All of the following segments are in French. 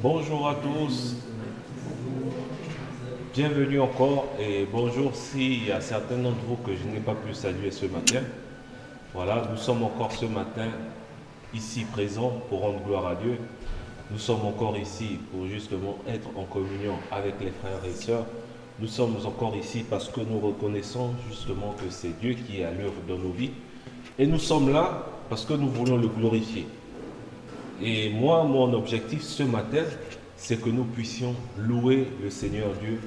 Bonjour à tous, bienvenue encore et bonjour s'il y a certains d'entre vous que je n'ai pas pu saluer ce matin. Voilà, nous sommes encore ce matin ici présents pour rendre gloire à Dieu. Nous sommes encore ici pour justement être en communion avec les frères et sœurs. Nous sommes encore ici parce que nous reconnaissons justement que c'est Dieu qui est à l'œuvre dans nos vies. Et nous sommes là parce que nous voulons le glorifier. Et moi, mon objectif ce matin, c'est que nous puissions louer le Seigneur Dieu,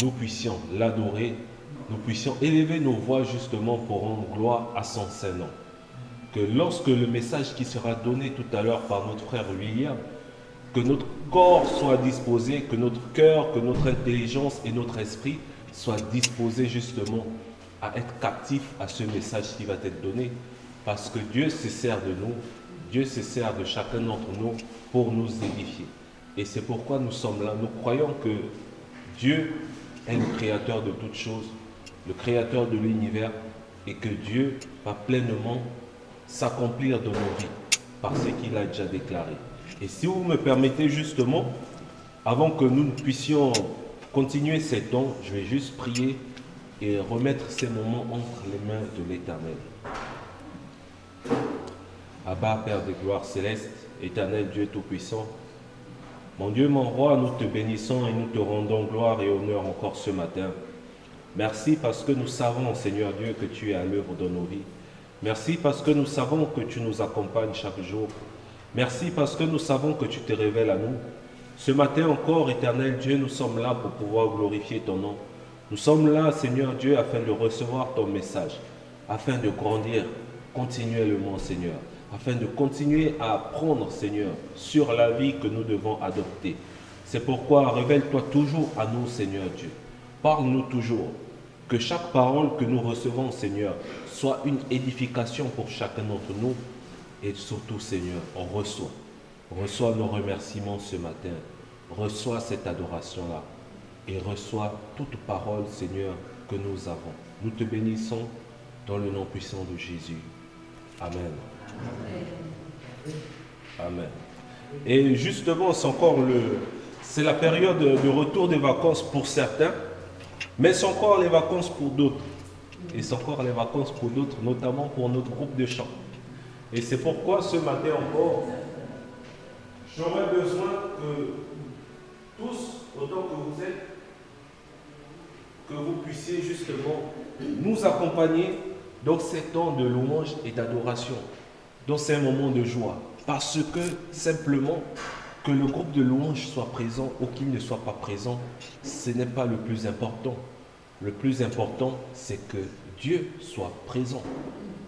nous puissions l'adorer, nous puissions élever nos voix justement pour rendre gloire à son Saint-Nom. Que lorsque le message qui sera donné tout à l'heure par notre frère William, que notre corps soit disposé, que notre cœur, que notre intelligence et notre esprit soient disposés justement à être captifs à ce message qui va être donné, parce que Dieu se sert de nous, Dieu se sert de chacun d'entre nous pour nous édifier. Et c'est pourquoi nous sommes là. Nous croyons que Dieu est le créateur de toutes choses, le créateur de l'univers, et que Dieu va pleinement s'accomplir dans nos vies par ce qu'il a déjà déclaré. Et si vous me permettez justement, avant que nous puissions continuer ces temps, je vais juste prier et remettre ces moments entre les mains de l'Éternel. Abba, Père de gloire céleste, Éternel Dieu Tout-Puissant, mon Dieu, mon roi, nous te bénissons et nous te rendons gloire et honneur encore ce matin. Merci parce que nous savons, Seigneur Dieu, que tu es à l'œuvre dans nos vies. Merci parce que nous savons que tu nous accompagnes chaque jour. Merci parce que nous savons que tu te révèles à nous. Ce matin encore, Éternel Dieu, nous sommes là pour pouvoir glorifier ton nom. Nous sommes là, Seigneur Dieu, afin de recevoir ton message, afin de grandir continuellement, Seigneur, afin de continuer à apprendre, Seigneur, sur la vie que nous devons adopter. C'est pourquoi révèle-toi toujours à nous, Seigneur Dieu. Parle-nous toujours. Que chaque parole que nous recevons, Seigneur, soit une édification pour chacun d'entre nous. Et surtout, Seigneur, on reçoit nos remerciements ce matin. Reçois cette adoration-là. Et reçois toute parole, Seigneur, que nous avons. Nous te bénissons dans le nom puissant de Jésus. Amen. Amen. Et justement, c'est la période de retour des vacances pour certains, mais c'est encore les vacances pour d'autres. Et c'est encore les vacances pour d'autres, notamment pour notre groupe de chant. Et c'est pourquoi ce matin encore, j'aurais besoin que tous, autant que vous êtes, que vous puissiez justement nous accompagner dans ces temps de louange et d'adoration, dans ces moments de joie. Parce que simplement, que le groupe de louange soit présent ou qu'il ne soit pas présent, ce n'est pas le plus important. Le plus important, c'est que Dieu soit présent.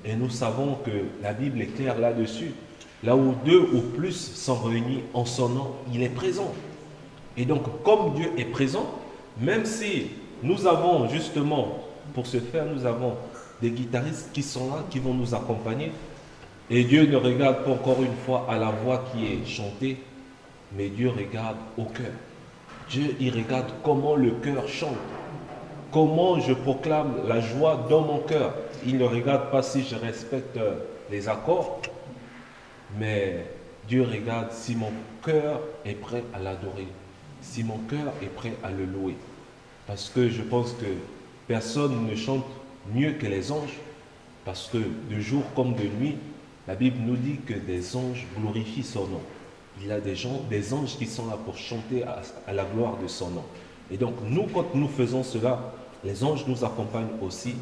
Et nous savons que la Bible est claire là-dessus. Là où deux ou plus sont réunis en son nom, il est présent. Et donc, comme Dieu est présent, même si nous avons justement, pour ce faire, nous avons des guitaristes qui sont là, qui vont nous accompagner. Et Dieu ne regarde pas encore une fois à la voix qui est chantée, mais Dieu regarde au cœur. Dieu, il regarde comment le cœur chante. Comment je proclame la joie dans mon cœur. Il ne regarde pas si je respecte les accords, mais Dieu regarde si mon cœur est prêt à l'adorer, si mon cœur est prêt à le louer. Parce que je pense que personne ne chante mieux que les anges, parce que de jour comme de nuit, la Bible nous dit que des anges glorifient son nom. Il y a des anges qui sont là pour chanter à la gloire de son nom. Et donc nous, quand nous faisons cela, les anges nous accompagnent aussi.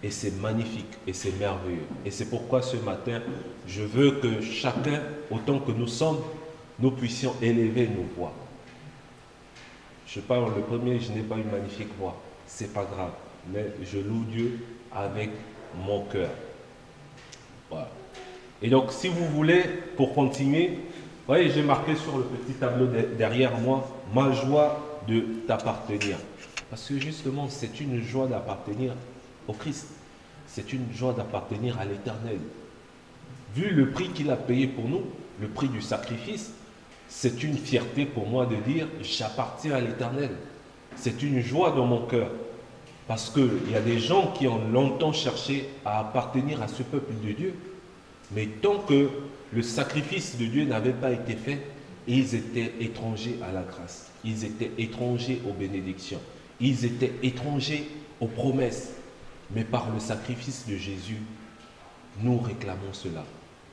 Et c'est magnifique et c'est merveilleux. Et c'est pourquoi ce matin, je veux que chacun, autant que nous sommes, nous puissions élever nos voix. Je parle le premier, je n'ai pas une magnifique voix. C'est pas grave. Mais je loue Dieu avec mon cœur. Voilà. Et donc, si vous voulez, pour continuer, vous voyez, j'ai marqué sur le petit tableau derrière moi, ma joie de t'appartenir. Parce que justement, c'est une joie d'appartenir au Christ. C'est une joie d'appartenir à l'Éternel. Vu le prix qu'il a payé pour nous, le prix du sacrifice, c'est une fierté pour moi de dire j'appartiens à l'Éternel. C'est une joie dans mon cœur. Parce qu'il y a des gens qui ont longtemps cherché à appartenir à ce peuple de Dieu. Mais tant que le sacrifice de Dieu n'avait pas été fait, Ils étaient étrangers à la grâce. Ils étaient étrangers aux bénédictions. Ils étaient étrangers aux promesses. Mais par le sacrifice de Jésus, nous réclamons cela.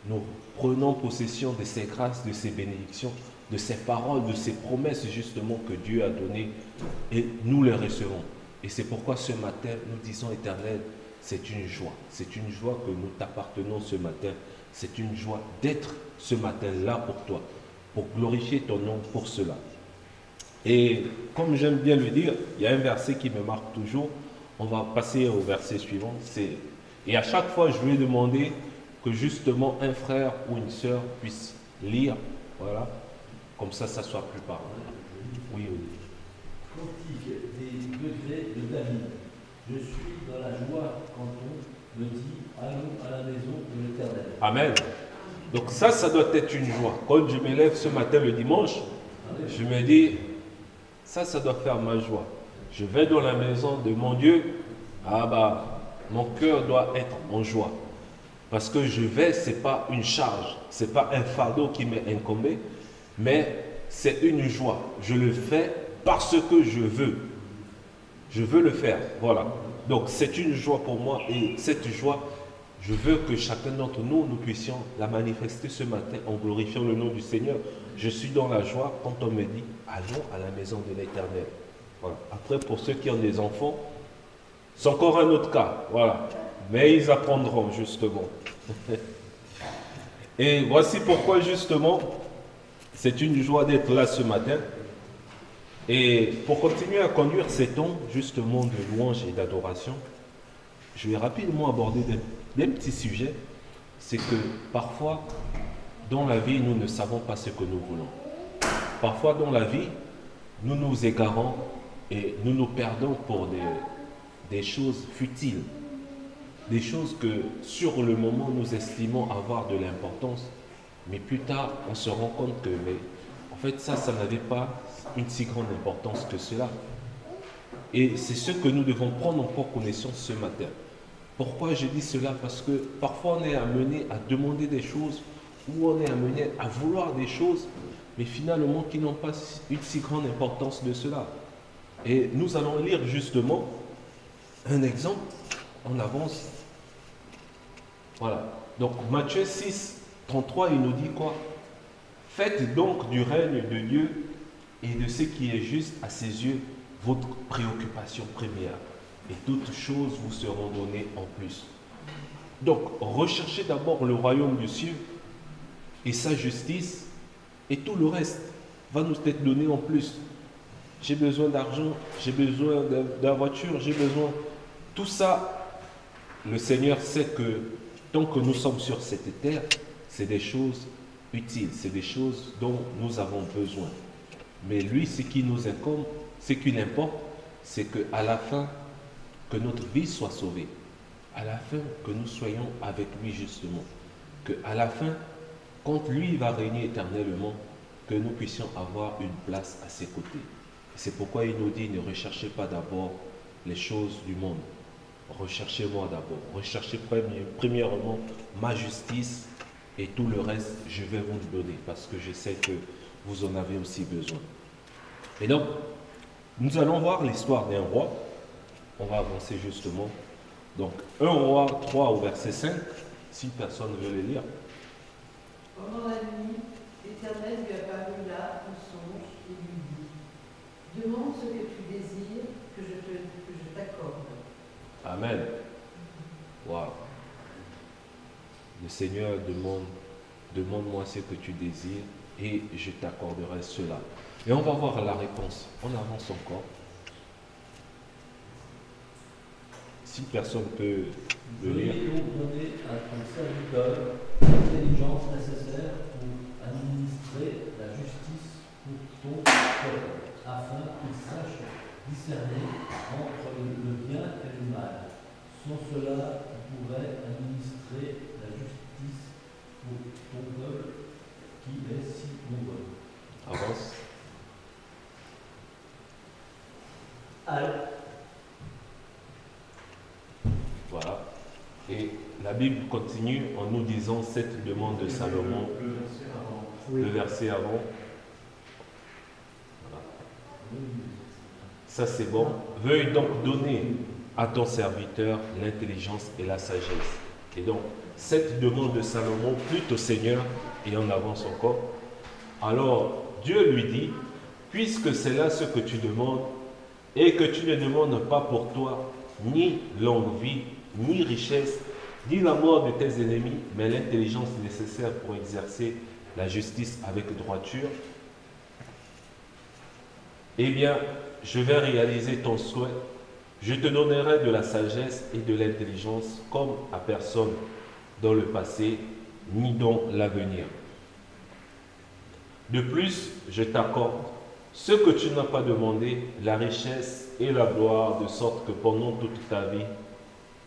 Nous prenons possession de ces grâces, de ces bénédictions, de ces paroles, de ces promesses justement que Dieu a données et nous les recevons. Et c'est pourquoi ce matin, nous disons Éternel, c'est une joie. C'est une joie que nous t'appartenons ce matin. C'est une joie d'être ce matin là pour toi, pour glorifier ton nom pour cela. Et comme j'aime bien le dire, il y a un verset qui me marque toujours. On va passer au verset suivant. Et à chaque fois, je vais demander que justement un frère ou une sœur puisse lire. Voilà. Comme ça soit plus parlant. Oui, oui. Cantique des degrés de David. Je suis dans la joie quand on me dit allons à la maison de l'Éternel. Amen. Donc ça doit être une joie. Quand je me lève ce matin le dimanche, je me dis, ça doit faire ma joie. Je vais dans la maison de mon Dieu, mon cœur doit être en joie. Parce que je vais, ce n'est pas une charge, ce n'est pas un fardeau qui m'est incombé, mais c'est une joie. Je le fais parce que je veux. Je veux le faire, voilà. Donc c'est une joie pour moi et cette joie, je veux que chacun d'entre nous, nous puissions la manifester ce matin en glorifiant le nom du Seigneur. Je suis dans la joie quand on me dit, allons à la maison de l'Éternel. Voilà. Après, pour ceux qui ont des enfants, c'est encore un autre cas, voilà. Mais ils apprendront justement. Et voici pourquoi justement, c'est une joie d'être là ce matin. Et pour continuer à conduire ces temps justement de louange et d'adoration, je vais rapidement aborder des petits sujets. C'est que parfois, dans la vie, nous ne savons pas ce que nous voulons. Parfois, dans la vie, nous nous égarons et nous nous perdons pour des choses futiles. Des choses que, sur le moment, nous estimons avoir de l'importance. Mais plus tard, on se rend compte que, en fait, ça n'avait pas une si grande importance que cela. Et c'est ce que nous devons prendre encore connaissance ce matin. Pourquoi je dis cela? Parce que parfois on est amené à demander des choses ou on est amené à vouloir des choses, mais finalement qui n'ont pas une si grande importance de cela. Et nous allons lire justement un exemple. On avance. Voilà. Donc Matthieu 6, 33, il nous dit quoi? Faites donc du règne de Dieu et de ce qui est juste à ses yeux votre préoccupation première. Et toutes choses vous seront données en plus. Donc, recherchez d'abord le royaume du ciel et sa justice, et tout le reste va nous être donné en plus. J'ai besoin d'argent, j'ai besoin de la voiture, j'ai besoin... Tout ça, le Seigneur sait que tant que nous sommes sur cette terre, c'est des choses utiles, c'est des choses dont nous avons besoin. Mais lui, ce qui nous incombe, ce qui l'importe, c'est qu'à la fin, que notre vie soit sauvée. À la fin, que nous soyons avec lui justement. Qu'à la fin, quand lui va régner éternellement, que nous puissions avoir une place à ses côtés. C'est pourquoi il nous dit, ne recherchez pas d'abord les choses du monde. Recherchez-moi d'abord. Recherchez premièrement ma justice et tout le reste, je vais vous le donner parce que je sais que vous en avez aussi besoin. Et donc, nous allons voir l'histoire d'un roi. On va avancer justement. Donc, 1 Roi 3 au verset 5, si personne veut le lire. Pendant la nuit, l'Éternel lui apparut là en songe et lui dit, demande ce que tu désires que je t'accorde. Amen. Wow. Le Seigneur demande-moi ce que tu désires et je t'accorderai cela. Et on va voir la réponse. On avance encore. Si personne peut le lire. Veuillez donc donner à ton serviteur l'intelligence nécessaire pour administrer la justice pour ton peuple, afin qu'il sache discerner entre le bien et le mal. Sans cela, tu pourrais administrer la justice pour ton peuple qui est si nombreux. Avance. Voilà. Et la Bible continue en nous disant cette demande de Salomon. Le verset avant. Ça c'est bon. Veuille donc donner à ton serviteur l'intelligence et la sagesse. Et donc, cette demande de Salomon plut au Seigneur et en avance encore. Alors, Dieu lui dit, puisque c'est là ce que tu demandes, et que tu ne demandes pas pour toi ni longue vie, ni richesse, ni la mort de tes ennemis, mais l'intelligence nécessaire pour exercer la justice avec droiture, eh bien, je vais réaliser ton souhait. Je te donnerai de la sagesse et de l'intelligence comme à personne dans le passé, ni dans l'avenir. De plus, je t'accorde ce que tu n'as pas demandé, la richesse et la gloire, de sorte que pendant toute ta vie,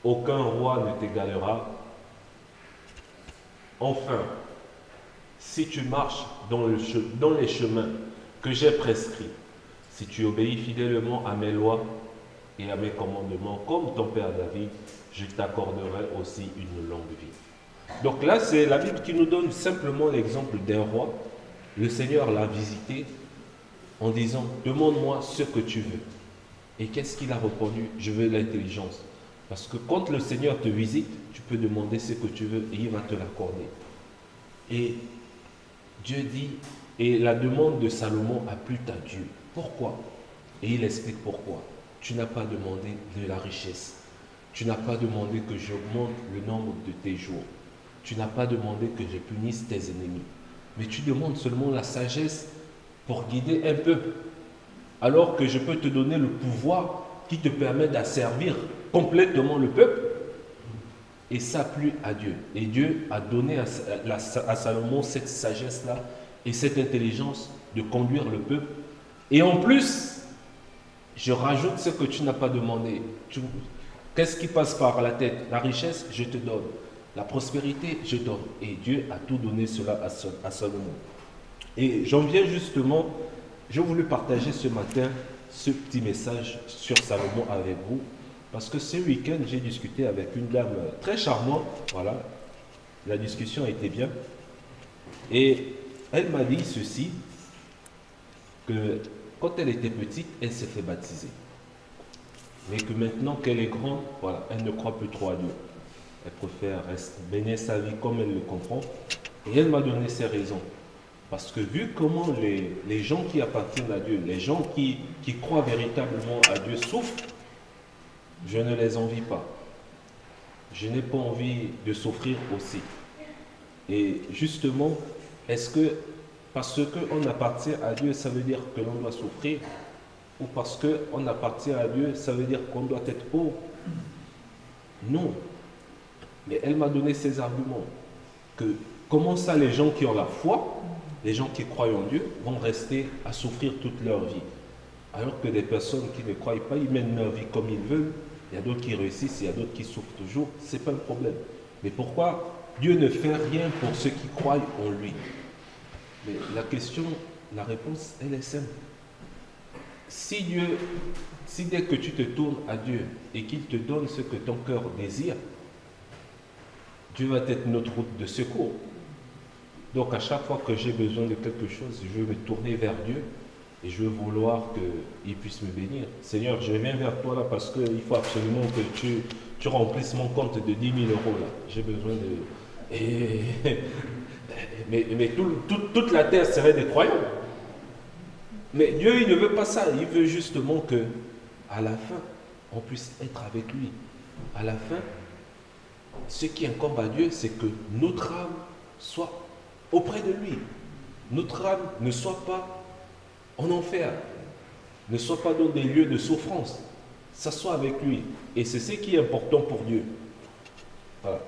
aucun roi ne t'égalera. Enfin, si tu marches dans les chemins que j'ai prescrits, si tu obéis fidèlement à mes lois et à mes commandements, comme ton père David, je t'accorderai aussi une longue vie. Donc là, c'est la Bible qui nous donne simplement l'exemple d'un roi. Le Seigneur l'a visité en disant, demande-moi ce que tu veux. Et qu'est-ce qu'il a répondu? Je veux l'intelligence. Parce que quand le Seigneur te visite, tu peux demander ce que tu veux et il va te l'accorder. Et Dieu dit, et la demande de Salomon a plu à Dieu. Pourquoi? Et il explique pourquoi. Tu n'as pas demandé de la richesse. Tu n'as pas demandé que j'augmente le nombre de tes jours. Tu n'as pas demandé que je punisse tes ennemis. Mais tu demandes seulement la sagesse pour guider un peuple. Alors que je peux te donner le pouvoir qui te permet d'asservir complètement le peuple. Et ça plut à Dieu. Et Dieu a donné à Salomon cette sagesse-là et cette intelligence de conduire le peuple. Et en plus, je rajoute ce que tu n'as pas demandé. Qu'est-ce qui passe par la tête? La richesse, je te donne. La prospérité, je donne. Et Dieu a tout donné cela à Salomon. Et j'en viens justement, j'ai voulu partager ce matin ce petit message sur Salomon avec vous. Parce que ce week-end, j'ai discuté avec une dame très charmante. Voilà, la discussion était bien. Et elle m'a dit ceci, que quand elle était petite, elle s'est fait baptiser. Mais que maintenant qu'elle est grande, voilà, elle ne croit plus trop à Dieu. Elle préfère mener sa vie comme elle le comprend. Et elle m'a donné ses raisons. Parce que vu comment les gens qui appartiennent à Dieu, les gens qui croient véritablement à Dieu souffrent, je ne les envie pas. Je n'ai pas envie de souffrir aussi. Et justement, est-ce que parce qu'on appartient à Dieu, ça veut dire que l'on doit souffrir? Ou parce qu'on appartient à Dieu, ça veut dire qu'on doit être pauvre? Non. Mais elle m'a donné ces arguments. Que comment ça, les gens qui ont la foi, les gens qui croient en Dieu, vont rester à souffrir toute leur vie? Alors que des personnes qui ne croient pas, ils mènent leur vie comme ils veulent. Il y a d'autres qui réussissent, il y a d'autres qui souffrent toujours. Ce n'est pas le problème. Mais pourquoi Dieu ne fait rien pour ceux qui croient en lui? Mais la question, la réponse, elle est simple. Si dès que tu te tournes à Dieu et qu'il te donne ce que ton cœur désire, Dieu va être notre route de secours. Donc à chaque fois que j'ai besoin de quelque chose, je veux me tourner vers Dieu et je veux vouloir qu'il puisse me bénir. Seigneur, je viens vers toi là parce qu'il faut absolument que tu remplisses mon compte de 10 000 euros là. J'ai besoin de... Mais toute la terre serait des croyants. Mais Dieu, il ne veut pas ça. Il veut justement que, à la fin, on puisse être avec lui. À la fin, ce qui incombe à Dieu, c'est que notre âme soit auprès de lui. Notre âme ne soit pas en enfer, ne soit pas dans des lieux de souffrance. Ça soit avec lui. Et c'est ce qui est important pour Dieu. Voilà.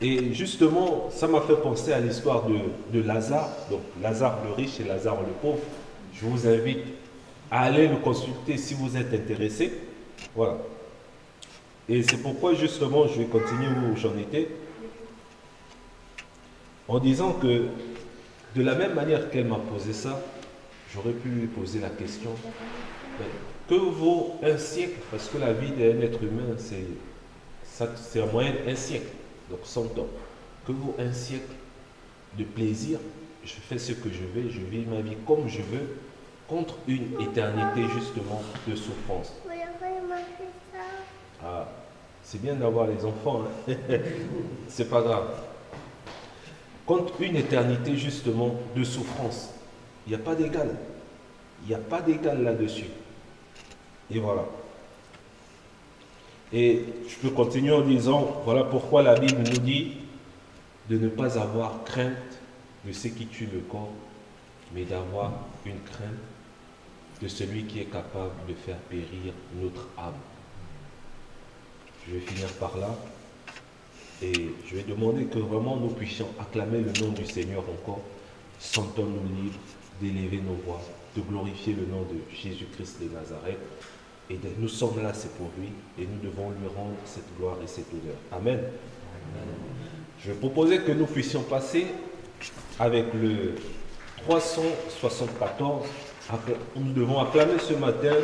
Et justement, ça m'a fait penser à l'histoire de Lazare. Donc Lazare le riche et Lazare le pauvre. Je vous invite à aller le consulter si vous êtes intéressé. Voilà. Et c'est pourquoi justement, je vais continuer où j'en étais. En disant que de la même manière qu'elle m'a posé ça, j'aurais pu lui poser la question, que vaut un siècle? Parce que la vie d'un être humain, c'est en moyenne un siècle, donc 100 ans. Que vaut un siècle de plaisir? Je fais ce que je veux, je vis ma vie comme je veux, contre une éternité justement de souffrance. Ah, c'est bien d'avoir les enfants, hein? C'est pas grave. Contre une éternité justement de souffrance. Il n'y a pas d'égal. Il n'y a pas d'égal là-dessus. Et voilà. Et je peux continuer en disant, voilà pourquoi la Bible nous dit de ne pas avoir crainte de ce qui tue le corps, mais d'avoir une crainte de celui qui est capable de faire périr notre âme. Je vais finir par là et je vais demander que vraiment nous puissions acclamer le nom du Seigneur encore. Sentons-nous libres d'élever nos voix, de glorifier le nom de Jésus-Christ de Nazareth. Et nous sommes là, c'est pour lui, et nous devons lui rendre cette gloire et cette honneur. Amen. Je vais proposer que nous puissions passer avec le 374. Nous devons acclamer ce matin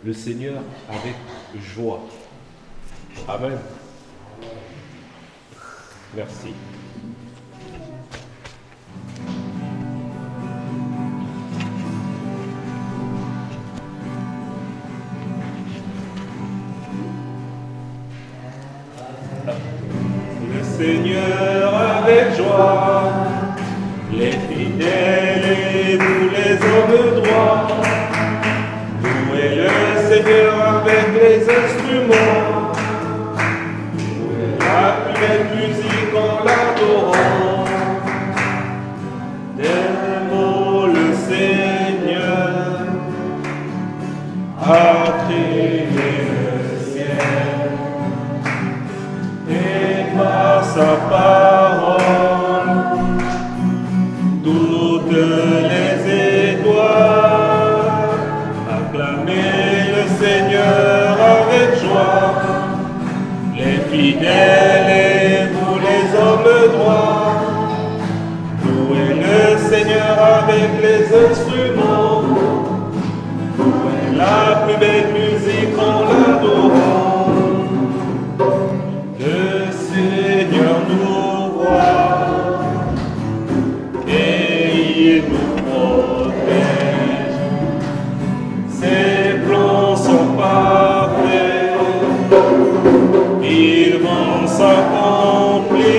le Seigneur avec joie. Amen. Merci. Le Seigneur avec joie, les fidèles et vous les hommes droits, louez le Seigneur avec les instruments, louez la plus belle musique en l'adorant. Des mots le Seigneur a créé le ciel, et par sa parole toutes les étoiles. Acclamez le Seigneur avec joie, les fidèles et vous les hommes droits. Louez le Seigneur avec les instruments, louez la plus belle musique en l'adorant. Le Seigneur nous voit et il nous protège. Ses plans sont parfaits, ils vont s'accomplir.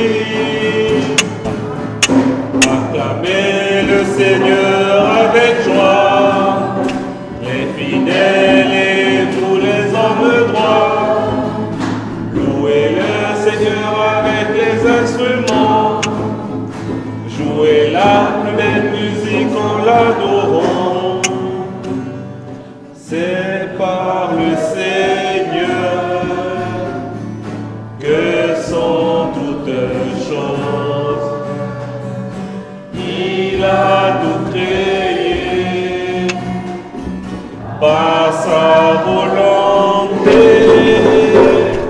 Acclamez le Seigneur avec joie, les fidèles et vous les hommes droits. Louez le Seigneur avec les instruments, jouez la plus belle musique en l'adorant. C'est par le Seigneur que sont toutes choses. Il a tout créé par sa volonté.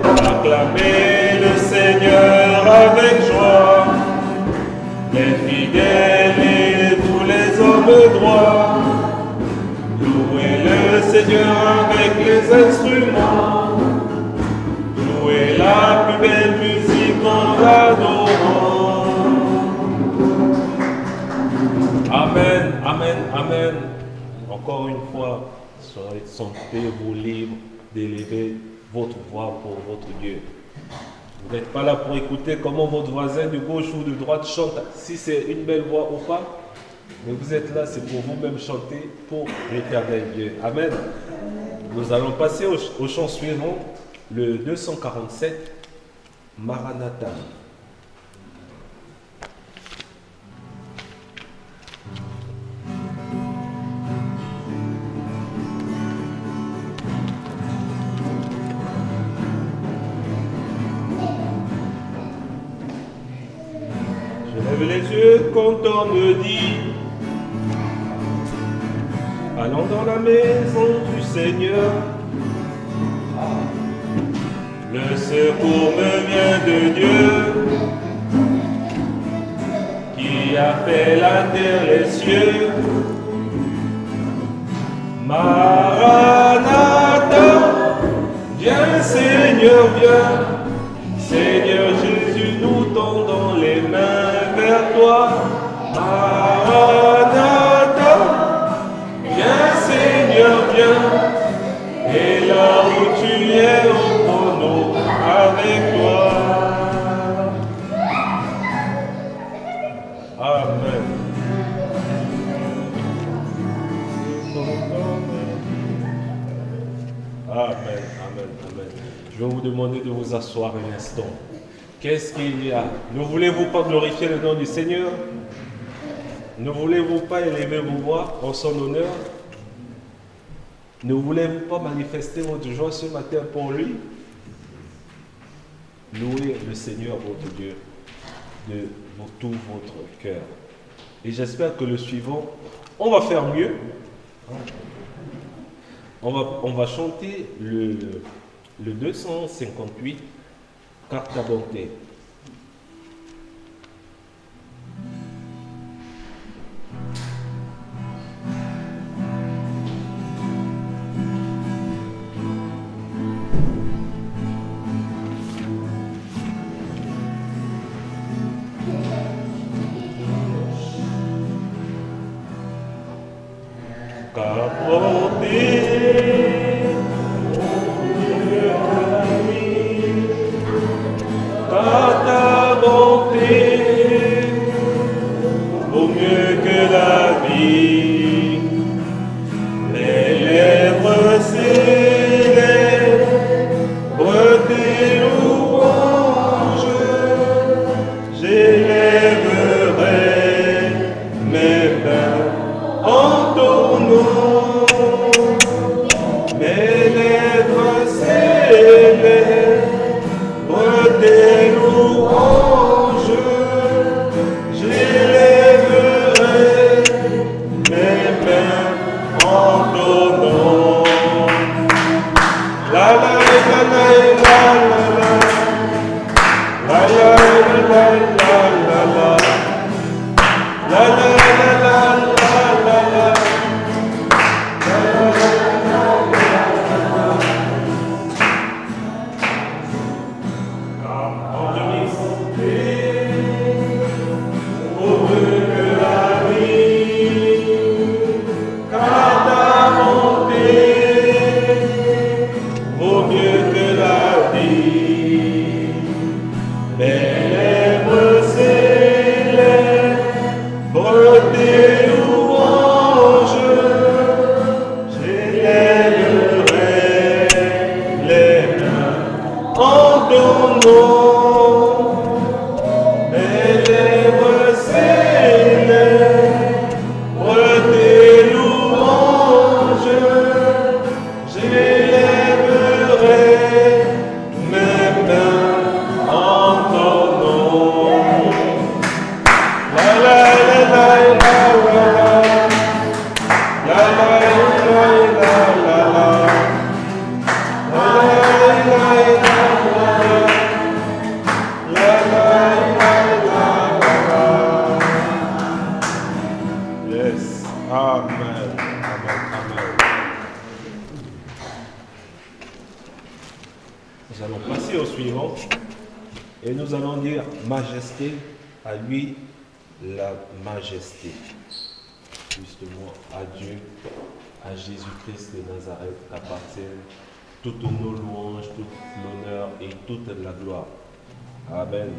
Acclamez le Seigneur avec joie, les fidèles et tous les hommes droits. Louez le Seigneur avec les instruments, jouez la plus belle musique en l'adorant. Amen, amen, amen. Encore une fois, sentez-vous libre d'élever votre voix pour votre Dieu. Vous n'êtes pas là pour écouter comment votre voisin de gauche ou de droite chante, si c'est une belle voix ou pas, mais vous êtes là, c'est pour vous-même chanter pour l'éternel Dieu. Amen. Nous allons passer au chant suivant, le 247, Maranatha. Je lève les yeux quand on me dit: allons dans la maison du Seigneur. Le secours me vient de Dieu, qui a fait la terre et les cieux. Maranatha, viens Seigneur, viens. Seigneur Jésus, nous tendons les mains vers toi. Maranatha, viens Amen. Amen, amen, amen. Je vais vous demander de vous asseoir un instant. Qu'est-ce qu'il y a? Ne voulez-vous pas glorifier le nom du Seigneur? Ne voulez-vous pas élever vos voix en son honneur? Ne voulez-vous pas manifester votre joie ce matin pour lui? Louez le Seigneur votre Dieu de tout votre cœur. Et j'espère que le suivant, on va faire mieux. On va chanter le 258, car ta bonté. À lui la majesté. Justement, à Dieu, à Jésus-Christ de Nazareth appartiennent toutes nos louanges, toute l'honneur et toute la gloire. Amen.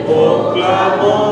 Proclamons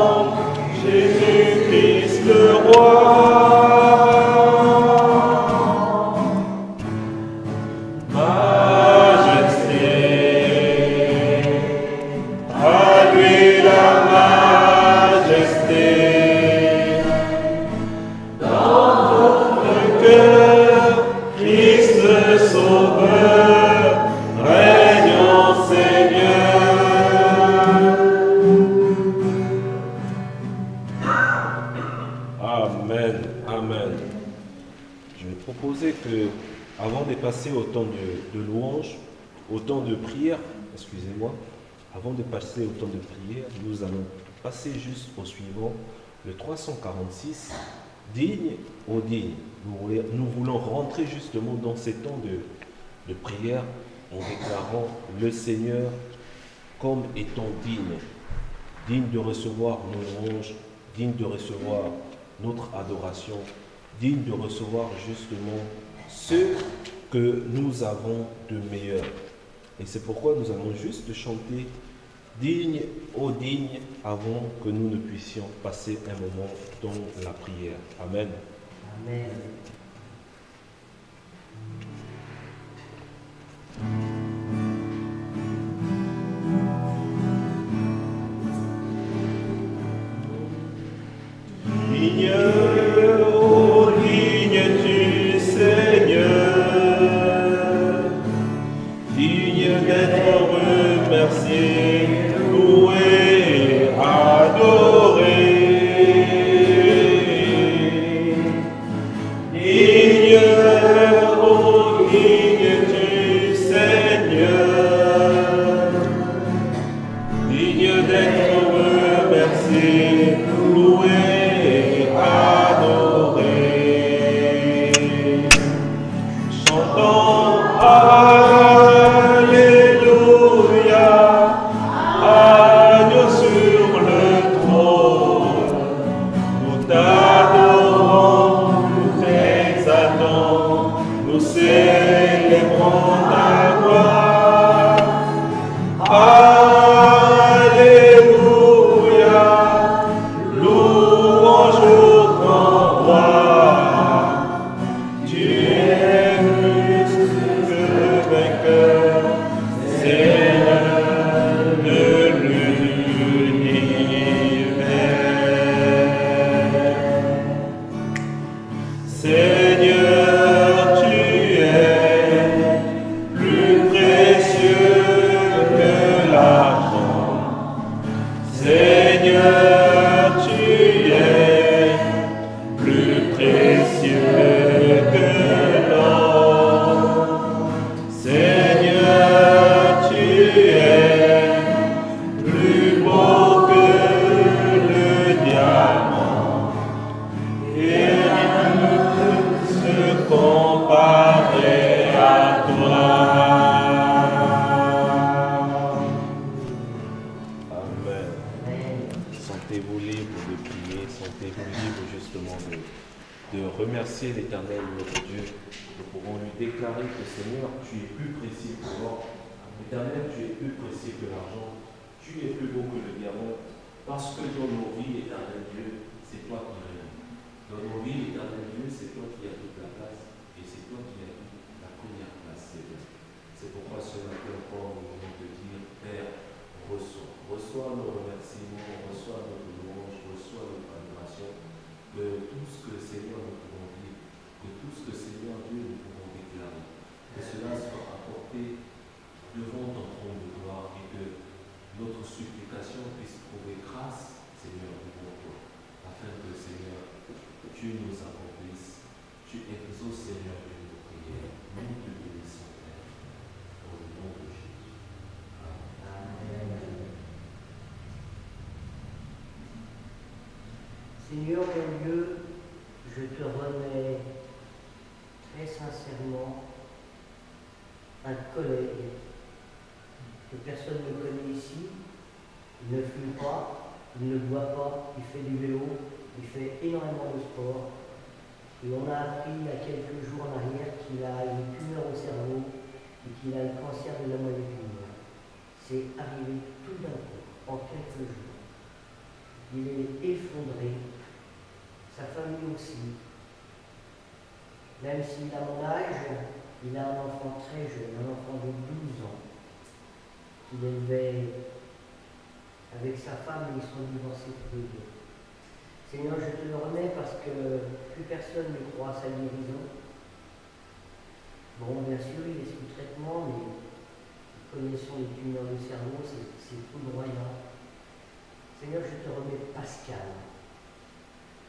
Amen. Amen. Je vais proposer que, avant de passer au temps de louange, au temps de prière, excusez-moi, avant de passer au temps de prière, nous allons passer juste au suivant, le 346, digne au digne. Nous voulons rentrer justement dans ces temps de prière en déclarant le Seigneur comme étant digne de recevoir nos louanges, digne de recevoir notre adoration, digne de recevoir justement ce que nous avons de meilleur. Et c'est pourquoi nous allons juste chanter digne au digne avant que nous ne puissions passer un moment dans la prière. Amen. Amen. Digne, ô digne du Seigneur, digne d'être remercié, loué, adoré. Digne, ô digne du Seigneur, digne d'être remercié, loué. Seigneur mon Dieu, je te remets très sincèrement un collègue que personne ne connaît ici. Il ne fume pas, il ne boit pas, il fait du vélo, il fait énormément de sport. Et on a appris il y a quelques jours en arrière qu'il a une tumeur au cerveau et qu'il a le cancer de la moelle épinière. C'est arrivé tout d'un coup, en quelques jours. Il est effondré. Sa famille aussi. Même s'il a mon âge, il a un enfant très jeune, un enfant de 12 ans, qu'il élevait avec sa femme et ils sont divorcés tous les deux. Seigneur, je te le remets parce que plus personne ne croit à sa guérison. Bon, bien sûr, il est sous traitement, mais connaissons les tumeurs du cerveau, c'est foudroyant. Seigneur, je te remets Pascal.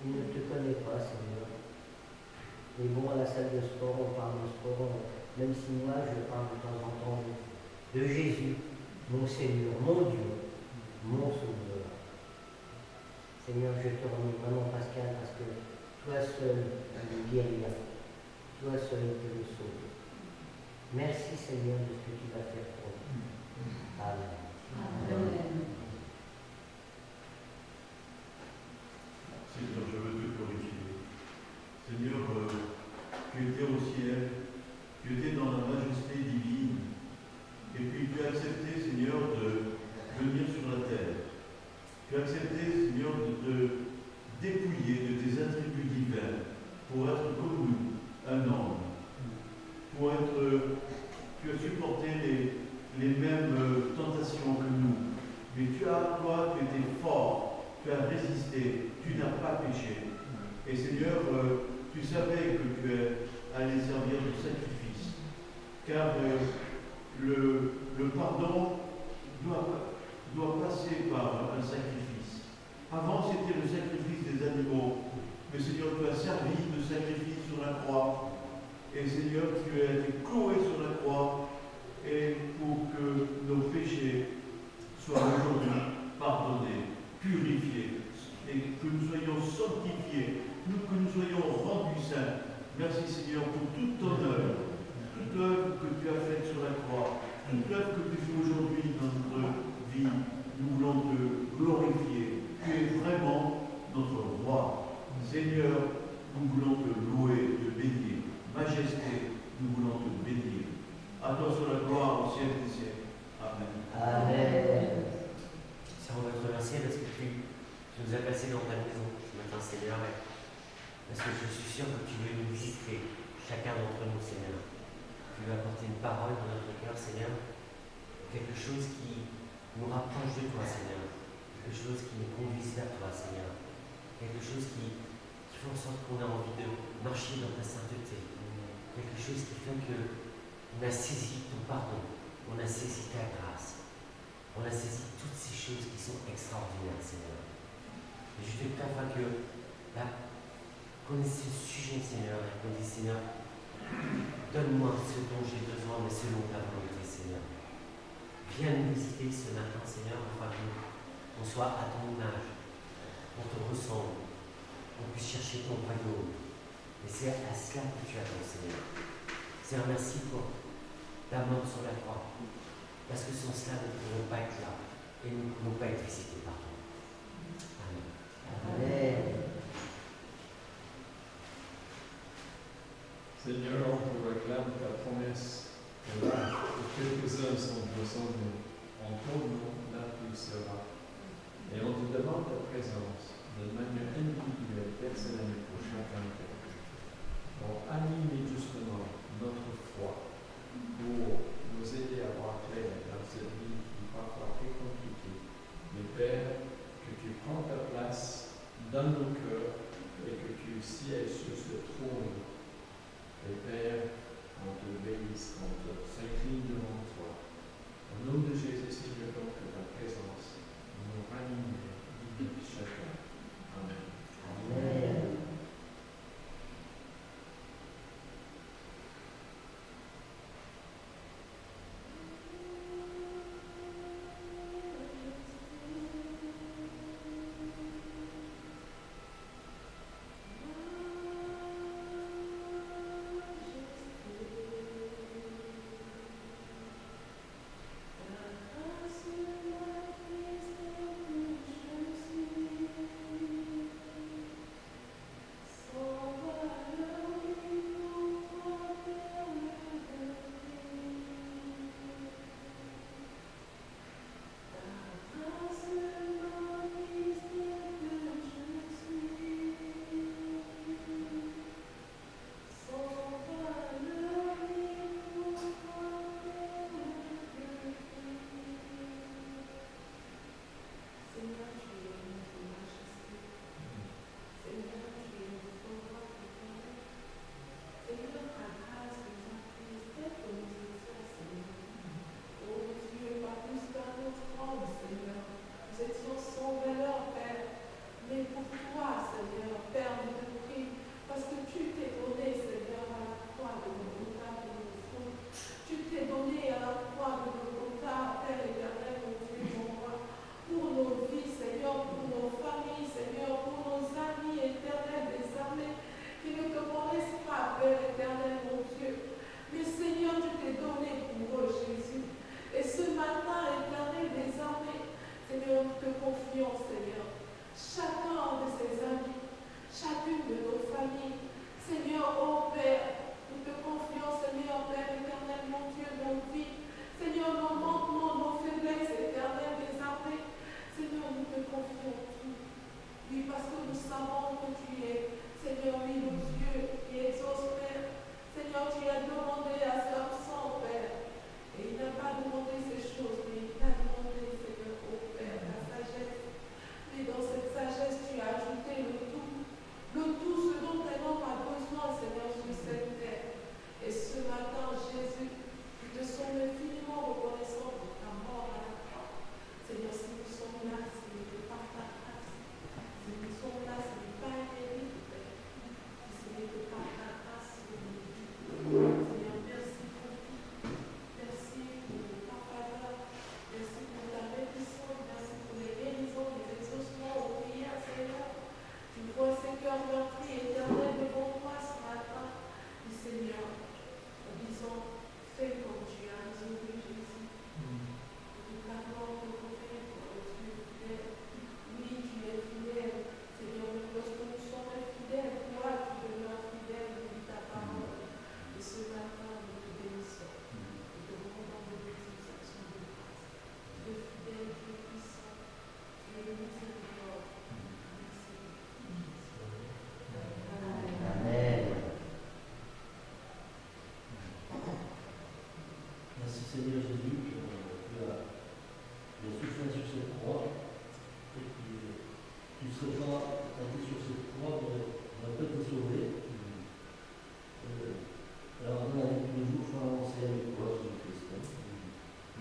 Il ne te connaît pas, Seigneur. Mais bon, à la salle de sport, on parle de sport, même si moi, je parle de temps en temps de Jésus, mon Seigneur, mon Dieu, mon Sauveur. Seigneur, je te remercie vraiment, Pascal, parce que toi seul peux le guérir, toi seul peux le sauver. Merci, Seigneur, de ce que tu vas faire pour nous. Amen. Amen. Seigneur, je veux te glorifier. Seigneur, tu étais au ciel, tu étais dans la majesté divine, et puis tu as accepté, Seigneur, de venir sur la terre. Tu as accepté, Seigneur, de te dépouiller de tes attributs divins pour être comme nous, un homme. Pour être, tu as supporté les mêmes tentations que nous, mais toi, tu étais fort, tu as résisté, tu n'as pas péché. Et Seigneur, tu savais que tu allais servir de sacrifice, car le pardon doit passer par un sacrifice. Avant, c'était le sacrifice des animaux, mais Seigneur, tu as servi de sacrifice sur la croix. Et Seigneur, tu as été cloué sur la croix, et pour que nos péchés soient aujourd'hui pardonnés, purifiés, et que nous soyons sanctifiés, que nous soyons rendus saints. Merci Seigneur pour toute ton œuvre, toute l'œuvre que tu as faite sur la croix, toute l'œuvre que tu fais aujourd'hui dans notre vie. Nous voulons te glorifier. Tu es vraiment notre roi. Seigneur, nous voulons te louer, te bénir. Majesté, nous voulons te bénir. À toi sur la gloire au siècle des siècles. Amen. Amen. Seigneur, on va te remercier parce que tu nous as placés dans ta maison ce matin, Seigneur. Parce que je suis sûr que tu veux nous visiter, chacun d'entre nous, Seigneur. Tu veux apporter une parole dans notre cœur, Seigneur. Quelque chose qui nous rapproche de toi, Seigneur. Quelque chose qui nous conduise vers toi, Seigneur. Quelque chose qui fait en sorte qu'on a envie de marcher dans ta sainteté. Quelque chose qui fait qu'on a saisi ton pardon, on a saisi ta grâce, on a saisi toutes ces choses qui sont extraordinaires, Seigneur. Et je te prie afin que qu'on ait ce sujet, Seigneur, et qu'on dise, Seigneur, donne-moi ce dont j'ai besoin, mais selon ta volonté, Seigneur. Viens nous visiter ce matin, Seigneur, afin qu'on soit à ton image, qu'on te ressemble, qu'on puisse chercher ton royaume. Et c'est à cela que tu attends, Seigneur. Seigneur, merci pour ta mort sur la croix. Parce que sans cela, nous ne pouvons pas être là et nous ne pouvons pas être visités par toi. Amen. Amen. Seigneur, on te réclame ta promesse que là où quelques-uns sont ressemblés, en ton nom, là tu seras. Et on te demande ta présence de manière individuelle, personnelle pour chacun d'entre nous. Donc, animer justement notre foi pour nous aider à voir clair dans cette vie qui est parfois très compliquée. Mais Père, que tu prends ta place dans nos cœurs et que tu sièges sur ce trône. Et Père, on te bénisse, on s'incline devant toi. Au nom de Jésus, Seigneur, donc que ta présence nous ranime, guide chacun. Amen. Amen. nous savons que tu es, Seigneur, oui, nos yeux qui exauce, Père. Seigneur, tu as demandé à cet absent, Père. Et il n'a pas demandé ces choses, mais il t'a demandé, Seigneur, au Père, la sagesse. Et dans cette sagesse, tu as ajouté le tout, ce dont un homme a besoin, Seigneur, sur cette terre. Et ce matin, Jésus, nous te sommes infiniment reconnaissants pour ta mort à la croix. Seigneur, si nous sommes là, ce n'est pas ta grâce. Si nous sommes là, ce n'est pas un mérite, Père. Si ce n'est que par ta grâce, Seigneur, merci pour tout. Merci pour ta faveur. Merci pour ta bénédiction. Merci pour les guérisons, les exaucements aux prières, Seigneur. Tu vois ces cœurs meurtris éternels devant toi ce matin. Du Seigneur, en disant, fais comme tu as résolu, Jésus. Nous t'accordons de côté pour le Dieu fidèle. Oui, tu es fidèle. Seigneur, lorsque nous sommes infidèles, toi, tu demeures fidèle, nous dit ta parole. Et ce matin, nous te bénissons. Nous te rendons de petites actions de grâce. Dieu fidèle, Dieu puissant, Dieu de miséricorde. Amen. Merci Seigneur Jésus que tu as souffert sur cette croix et que tu ne serais pas tenté sur cette croix, on n'a pas été sauvé. Alors dans la vie de tous les jours, il faut avancer avec toi, Jésus-Christ.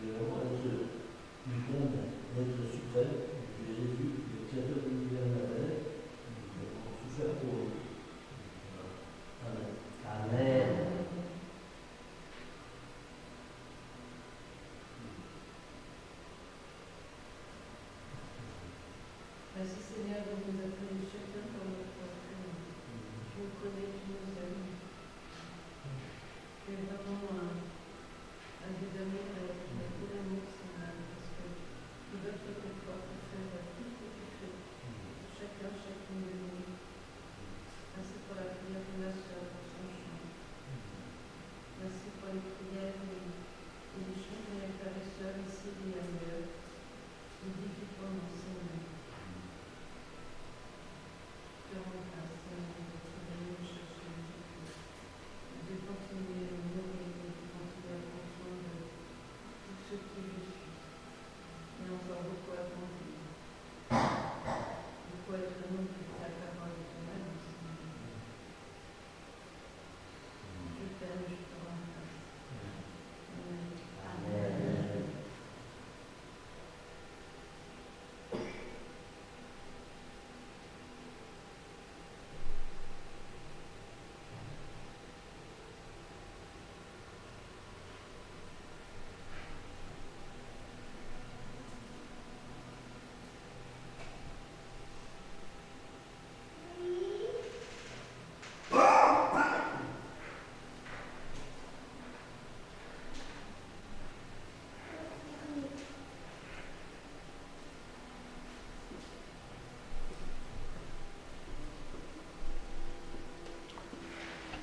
Mais vraiment être du monde, d'être suprême, tu es Jésus, le créateur de l'univers et de la terre, souffert pour nous. Amen. Amen. Merci Seigneur de nous appeler chacun par notre prénom. Tu nous connais, tu nous aimes. Tu es vraiment un des amis avec beaucoup d'amour, Seigneur, parce que tu veux te faire pour faire tout ce que tu fais. Chacun, chacune de nous. Merci pour la prière de ma soeur, pour son chant. Merci pour les prières et les chants de mes frères et sœurs ici et ailleurs. Nous défendons mon Seigneur. Je te rends grâce, Seigneur, de nous chercher de continuer à nous nourrir, de continuer à prendre soin de tout ce qui je suis. Il y a encore beaucoup à grandir. Beaucoup à être un homme qui fait la parole de ton âme, Seigneur. Je t'aime, je te rends grâce. Amen. Amen.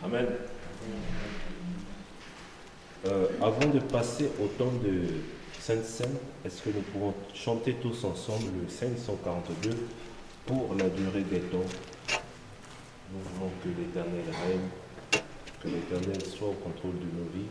Amen. Avant de passer au temps de Sainte Seine, est-ce que nous pouvons chanter tous ensemble le 542 pour la durée des temps? Nous voulons que l'Éternel règne, que l'Éternel soit au contrôle de nos vies.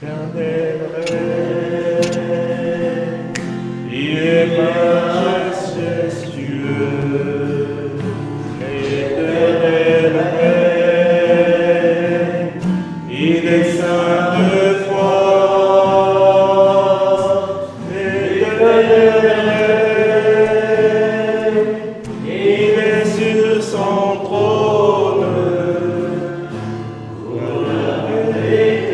Éternel règne, il est majestueux. Éternel règne, il est saint de force. Éternel règne, il est sur son trône. Gloire et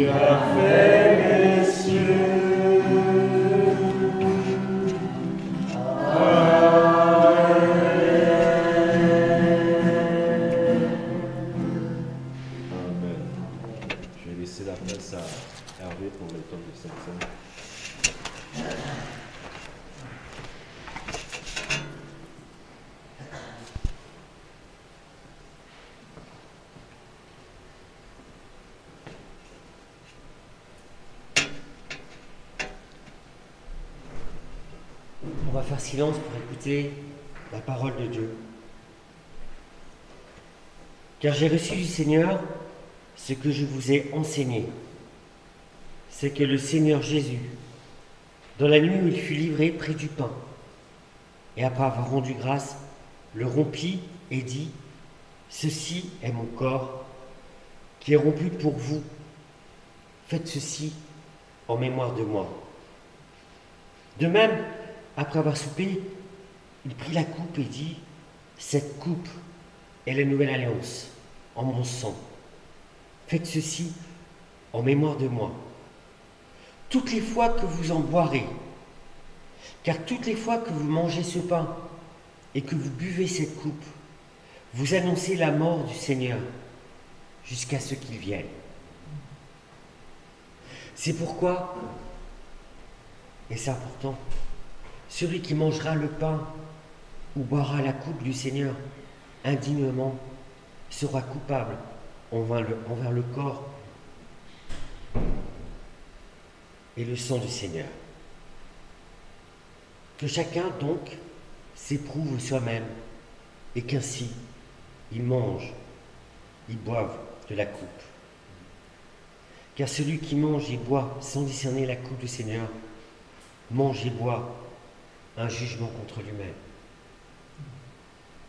tu as fait les cieux. Amen. Je vais laisser la place à Hervé pour le temps de cette scène. On va faire silence pour écouter la parole de Dieu. Car j'ai reçu du Seigneur ce que je vous ai enseigné. C'est que le Seigneur Jésus, dans la nuit où il fut livré, prit du pain, et après avoir rendu grâce, le rompit et dit, « Ceci est mon corps, qui est rompu pour vous. Faites ceci en mémoire de moi. » De même, après avoir soupé, il prit la coupe et dit, « Cette coupe est la nouvelle alliance en mon sang. Faites ceci en mémoire de moi. Toutes les fois que vous en boirez, car toutes les fois que vous mangez ce pain et que vous buvez cette coupe, vous annoncez la mort du Seigneur jusqu'à ce qu'il vienne. C'est pourquoi, et c'est important, celui qui mangera le pain ou boira la coupe du Seigneur indignement sera coupable envers le corps et le sang du Seigneur. Que chacun donc s'éprouve soi-même et qu'ainsi il mange, il boive de la coupe. Car celui qui mange et boit sans discerner la coupe du Seigneur mange et boit un jugement contre lui-même.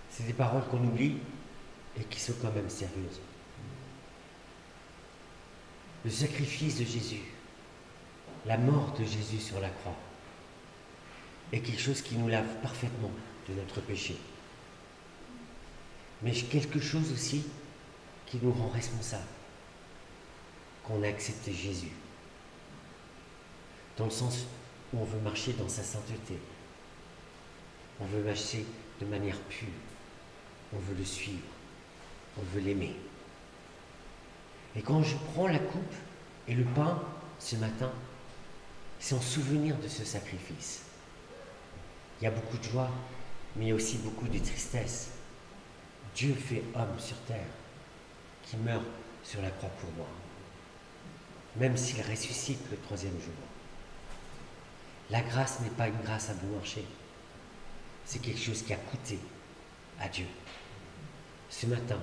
C'est des paroles qu'on oublie et qui sont quand même sérieuses. Le sacrifice de Jésus, la mort de Jésus sur la croix, est quelque chose qui nous lave parfaitement de notre péché. Mais quelque chose aussi qui nous rend responsables, qu'on a accepté Jésus, dans le sens où on veut marcher dans sa sainteté, on veut marcher de manière pure, on veut le suivre, on veut l'aimer. Et quand je prends la coupe et le pain ce matin, c'est en souvenir de ce sacrifice. Il y a beaucoup de joie, mais il y a aussi beaucoup de tristesse. Dieu fait homme sur terre, qui meurt sur la croix pour moi, même s'il ressuscite le troisième jour. La grâce n'est pas une grâce à bon marché, c'est quelque chose qui a coûté à Dieu. Ce matin,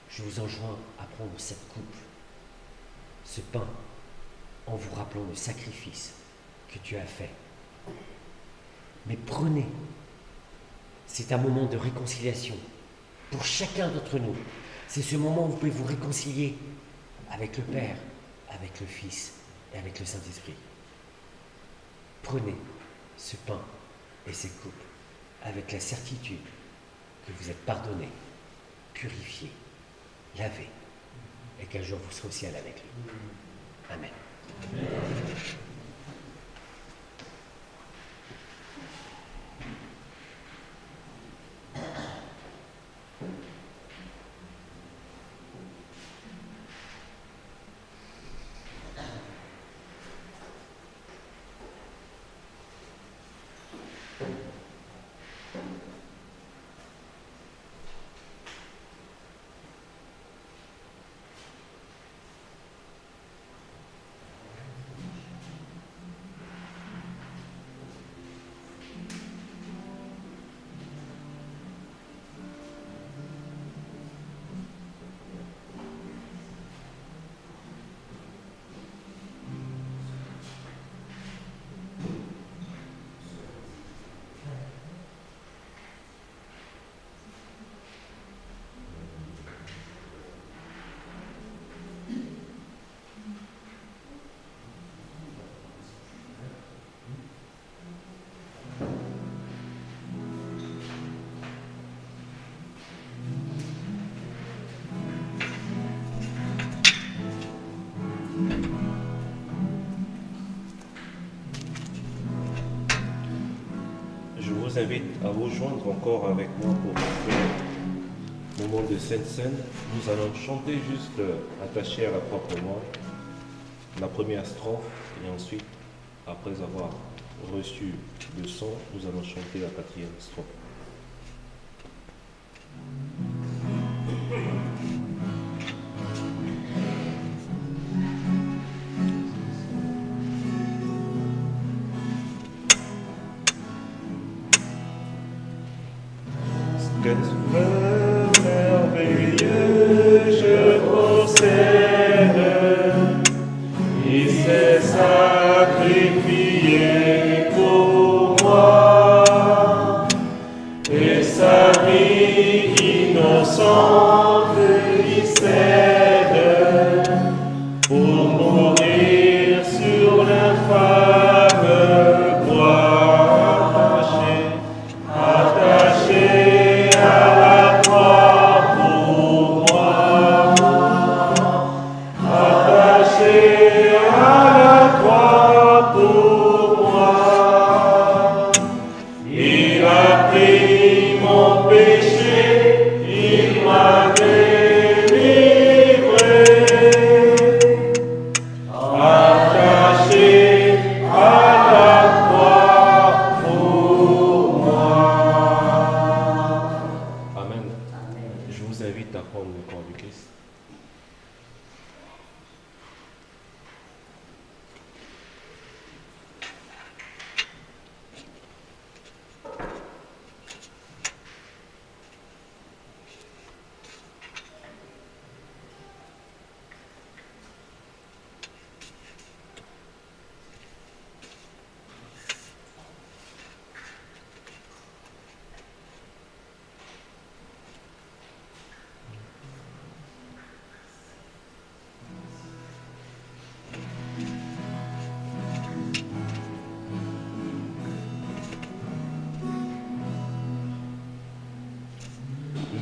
je vous enjoins à prendre cette coupe, ce pain, en vous rappelant le sacrifice que Dieu a fait. Mais prenez, c'est un moment de réconciliation pour chacun d'entre nous. C'est ce moment où vous pouvez vous réconcilier avec le Père, avec le Fils et avec le Saint-Esprit. Prenez ce pain et cette coupe avec la certitude que vous êtes pardonné, purifié, lavé, et qu'un jour vous serez au ciel avec lui. Amen. Amen. vous invite à vous joindre encore avec moi pour faire le moment de Sainte Seine. Nous allons chanter juste attaché à la propre voix la première strophe et ensuite, après avoir reçu le son, nous allons chanter la quatrième strophe. Qu'est-ce merveilleux je possède, il s'est sacrifié pour moi, et sa vie innocente il cède pour mourir sur l'infâme croix, attaché à la croix pour moi, attaché à la croix pour moi. Il a pris mon péché, il m'a délivré, attaché à la croix pour moi. Amen. Je vous invite à prendre le corps du Christ.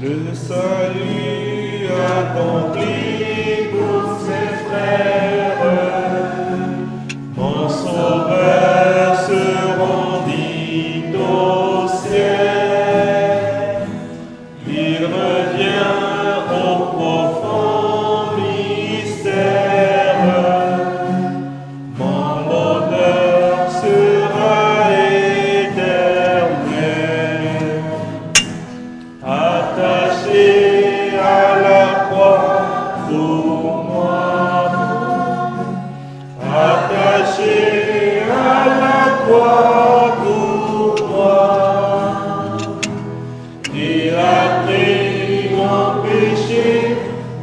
Le salut accompli pour ses frères, mon sauveur se rendit au ciel. Il revient au profond mystère, mon bonheur sera éternel. Attaché à la croix pour moi, attaché à la croix pour moi. Il a pris mon péché,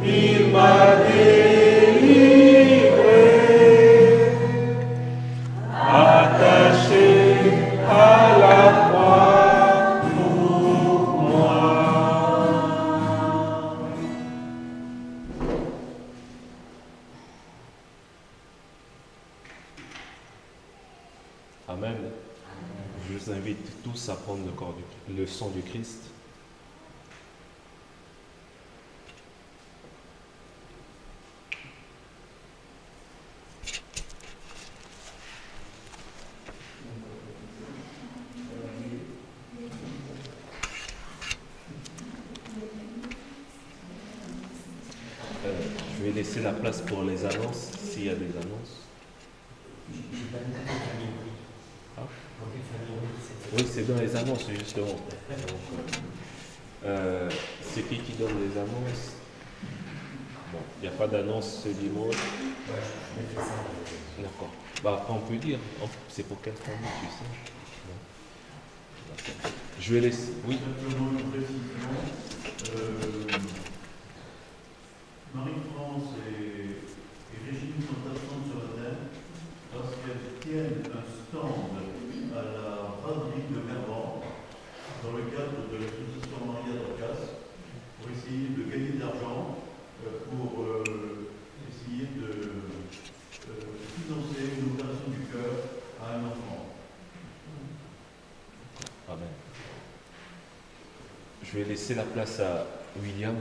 il m'a délivré, attaché à la croix pour moi. Amen. Je vous invite tous à prendre le sang du Christ. Je vais laisser la place pour les annonces, s'il y a des annonces. Ah. Oui, c'est dans les annonces, justement. Donc, c'est qui donne les annonces? Bon, il n'y a pas d'annonce ce dimanche. D'accord. Bah, après, on peut dire. C'est pour quelle famille, tu sais? Non. D'accord. Je vais laisser. Oui. Simplement une précision. Marie-France et Régine sont absentes ce matin parce qu'elles tiennent un stand à la braderie de Verban dans le cadre de l'association Maria Dorcas pour essayer de gagner de l'argent pour essayer de financer une opération du cœur à un enfant. Amen. Je vais laisser la place à William.